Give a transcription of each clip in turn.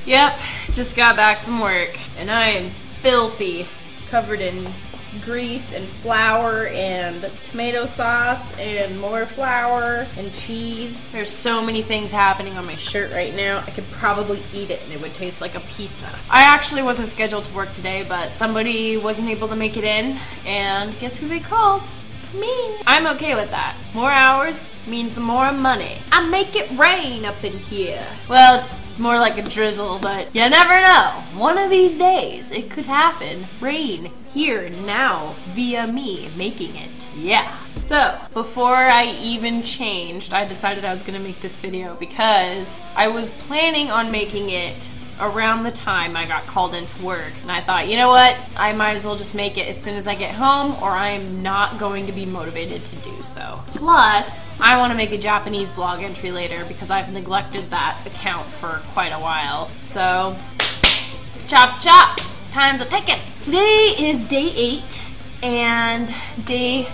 Yep, just got back from work, and I am filthy, covered in grease and flour and tomato sauce and more flour and cheese. There's so many things happening on my shirt right now. I could probably eat it and it would taste like a pizza. I actually wasn't scheduled to work today, but somebody wasn't able to make it in, and guess who they called? Me. I'm okay with that. More hours means more money. I make it rain up in here. Well, it's more like a drizzle, but you never know. One of these days, it could happen. Rain here now via me making it. Yeah. So, before I even changed, I decided I was gonna make this video because I was planning on making it around the time I got called into work, and I thought, you know what, I might as well just make it as soon as I get home, or I am not going to be motivated to do so. Plus, I want to make a Japanese vlog entry later because I've neglected that account for quite a while. So, chop chop, time's a ticking. Today is day 8, and day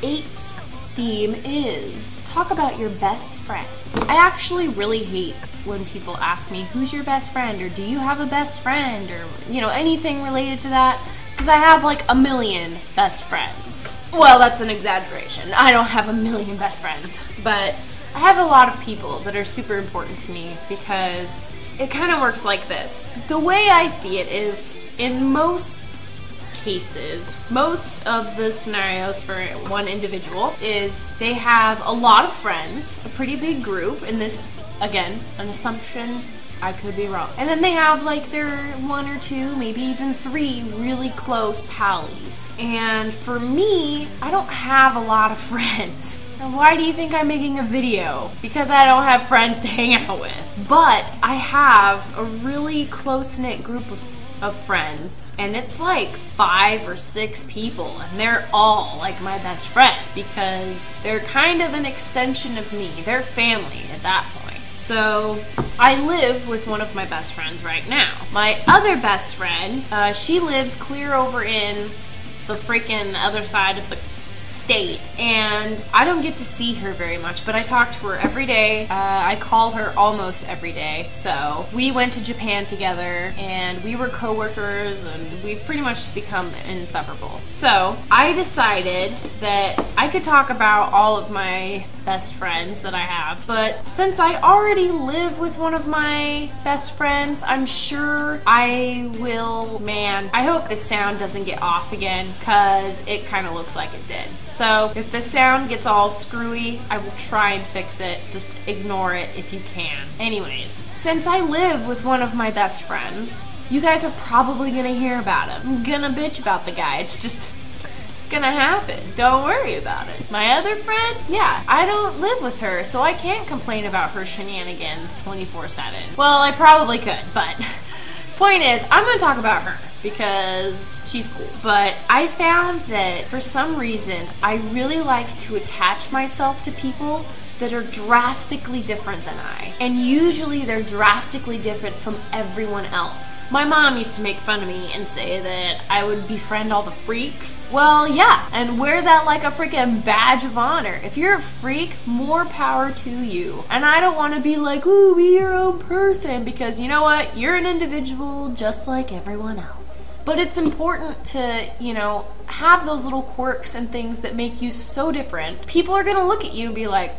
8's theme is talk about your best friend. I actually really hate when people ask me, who's your best friend, or do you have a best friend, or, you know, anything related to that, because I have like a million best friends. Well, that's an exaggeration. I don't have a million best friends, but I have a lot of people that are super important to me because it kind of works like this. The way I see it is, in most cases, most of the scenarios for one individual is they have a lot of friends, a pretty big group, and this, again, an assumption, I could be wrong. And then they have like their 1 or 2, maybe even 3 really close pallies. And for me, I don't have a lot of friends. And why do you think I'm making a video? Because I don't have friends to hang out with. But I have a really close-knit group of friends, and it's like 5 or 6 people, and they're all like my best friend because they're kind of an extension of me. They're family at that point. So I live with one of my best friends right now. My other best friend, she lives clear over in the freaking other side of the state, and I don't get to see her very much, but I talk to her every day. I call her almost every day. So we went to Japan together, and we were co-workers, and we've pretty much become inseparable. So I decided that I could talk about all of my best friends that I have, but since I already live with one of my best friends, I'm sure I will, man, I hope this sound doesn't get off again, because it kind of looks like it did. So if the sound gets all screwy, I will try and fix it. Just ignore it if you can. Anyways, since I live with one of my best friends, you guys are probably gonna hear about him. I'm gonna bitch about the guy. It's gonna happen. Don't worry about it. My other friend, yeah, I don't live with her, so I can't complain about her shenanigans 24/7. Well, I probably could, but point is, I'm gonna talk about her because she's cool. But I found that for some reason, I really like to attach myself to people that are drastically different than I. And usually they're drastically different from everyone else. My mom used to make fun of me and say that I would befriend all the freaks. Well, yeah, and wear that like a freaking badge of honor. If you're a freak, more power to you. And I don't want to be like, ooh, be your own person, because you know what? You're an individual just like everyone else. But it's important to, you know, have those little quirks and things that make you so different. People are gonna look at you and be like,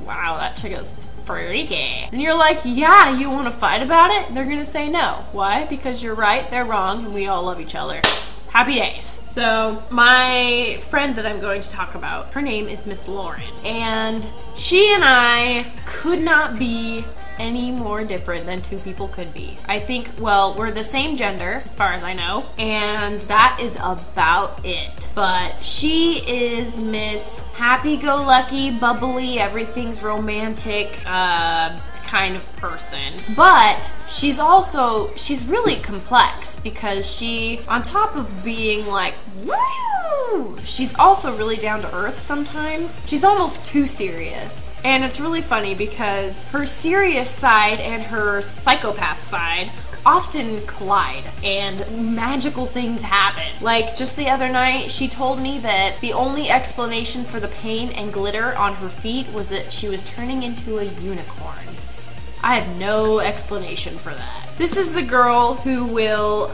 wow, that chick is freaky. And you're like, yeah, you want to fight about it? And they're gonna say no. Why? Because you're right, they're wrong, and we all love each other. Happy days. So my friend that I'm going to talk about, her name is Miss Lauren, and she and I could not be any more different than two people could be. I think, well, we're the same gender as far as I know, and that is about it. But she is Miss happy-go-lucky, bubbly, everything's romantic, kind of person. But she's really complex because she, on top of being like, woo, she's also really down to earth sometimes. She's almost too serious. And it's really funny because her serious side and her psychopath side often collide and magical things happen. Like just the other night, she told me that the only explanation for the pain and glitter on her feet was that she was turning into a unicorn. I have no explanation for that. This is the girl who will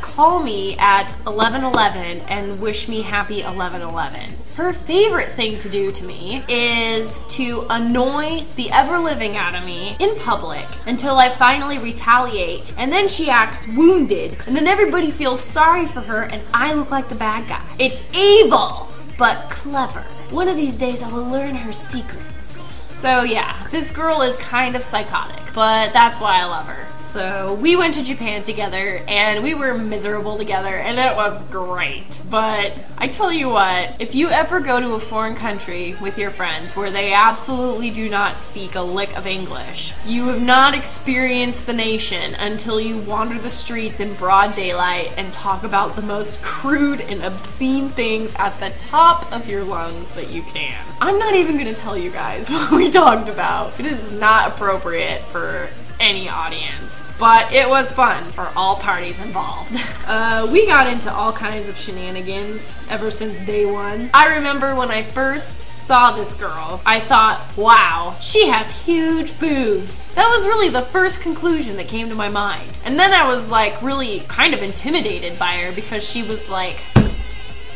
call me at 11:11 and wish me happy 11:11. Her favorite thing to do to me is to annoy the ever-living out of me in public until I finally retaliate, and then she acts wounded, and then everybody feels sorry for her and I look like the bad guy. It's evil, but clever. One of these days I will learn her secrets. So yeah, this girl is kind of psychotic, but that's why I love her. So we went to Japan together and we were miserable together and it was great. But I tell you what, if you ever go to a foreign country with your friends where they absolutely do not speak a lick of English, you have not experienced the nation until you wander the streets in broad daylight and talk about the most crude and obscene things at the top of your lungs that you can. I'm not even gonna tell you guys what we talked about. It is not appropriate for any audience, but it was fun for all parties involved. We got into all kinds of shenanigans ever since day one. I remember when I first saw this girl, I thought, wow, she has huge boobs. That was really the first conclusion that came to my mind. And then I was like really kind of intimidated by her because she was like,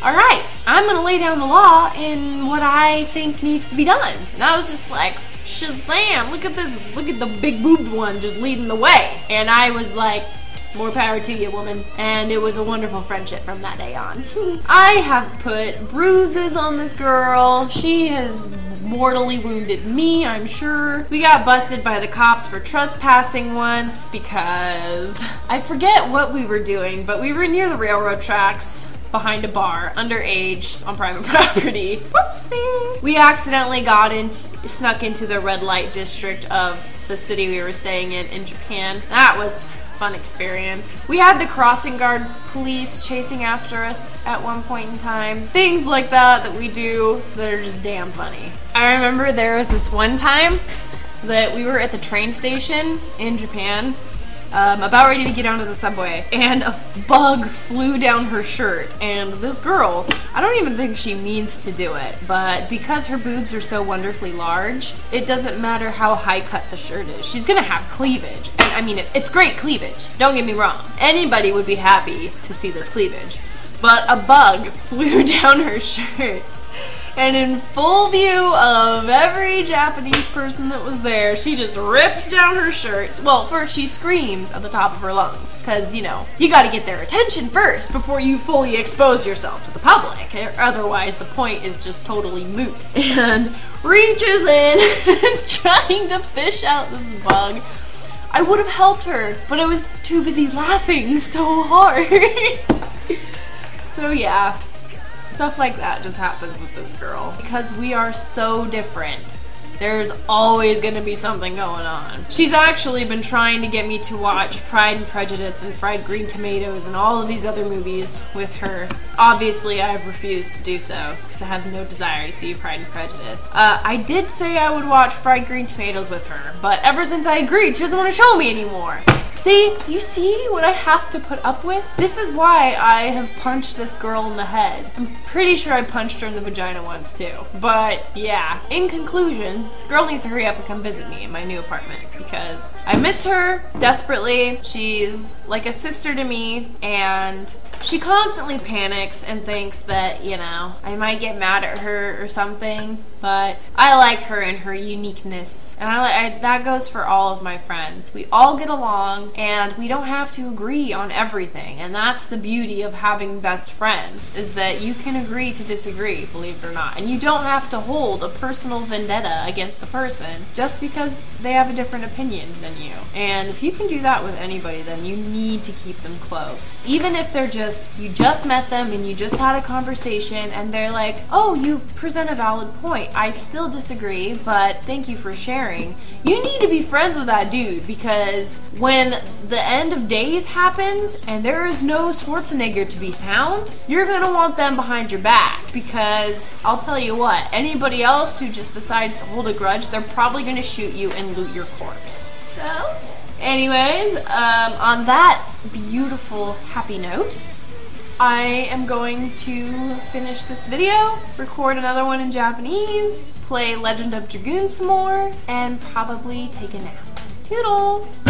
all right, I'm gonna lay down the law in what I think needs to be done. And I was just like, Shazam, look at this, look at the big boobed one just leading the way. And I was like, more power to you, woman. And it was a wonderful friendship from that day on. I have put bruises on this girl. She has mortally wounded me, I'm sure. We got busted by the cops for trespassing once because I forget what we were doing, but we were near the railroad tracks behind a bar, underage, on private property. Whoopsie! We accidentally snuck into the red light district of the city we were staying in Japan. That was a fun experience. We had the crossing guard police chasing after us at one point in time. Things like that we do that are just damn funny. I remember there was this one time that we were at the train station in Japan, about ready to get onto the subway, and a bug flew down her shirt, and this girl, I don't even think she means to do it, but because her boobs are so wonderfully large, it doesn't matter how high cut the shirt is. She's gonna have cleavage, and I mean, it's great cleavage, don't get me wrong. Anybody would be happy to see this cleavage, but a bug flew down her shirt. And in full view of every Japanese person that was there, she just rips down her shirt. Well, first she screams at the top of her lungs, because, you know, you gotta get their attention first before you fully expose yourself to the public. Otherwise, the point is just totally moot. And reaches in and is trying to fish out this bug. I would have helped her, but I was too busy laughing so hard. So yeah. Stuff like that just happens with this girl. Because we are so different, there's always gonna be something going on. She's actually been trying to get me to watch Pride and Prejudice and Fried Green Tomatoes and all of these other movies with her. Obviously, I've refused to do so because I have no desire to see Pride and Prejudice. I did say I would watch Fried Green Tomatoes with her, but ever since I agreed, she doesn't want to show me anymore. See? You see what I have to put up with? This is why I have punched this girl in the head. I'm pretty sure I punched her in the vagina once too. But yeah, in conclusion, this girl needs to hurry up and come visit me in my new apartment because I miss her desperately. She's like a sister to me, and she constantly panics and thinks that, you know, I might get mad at her or something, but I like her and her uniqueness. And that goes for all of my friends. We all get along and we don't have to agree on everything. And that's the beauty of having best friends, is that you can agree to disagree, believe it or not. And you don't have to hold a personal vendetta against the person just because they have a different opinion than you. And if you can do that with anybody, then you need to keep them close. Even if they're you just met them and you just had a conversation and they're like, oh, you present a valid point. I still disagree, but thank you for sharing. You need to be friends with that dude, because when the end of days happens and there is no Schwarzenegger to be found, you're gonna want them behind your back, because I'll tell you what, anybody else who just decides to hold a grudge, they're probably gonna shoot you and loot your corpse. So, anyways, on that beautiful, happy note, I am going to finish this video, record another one in Japanese, play Legend of Dragoon some more, and probably take a nap. Toodles!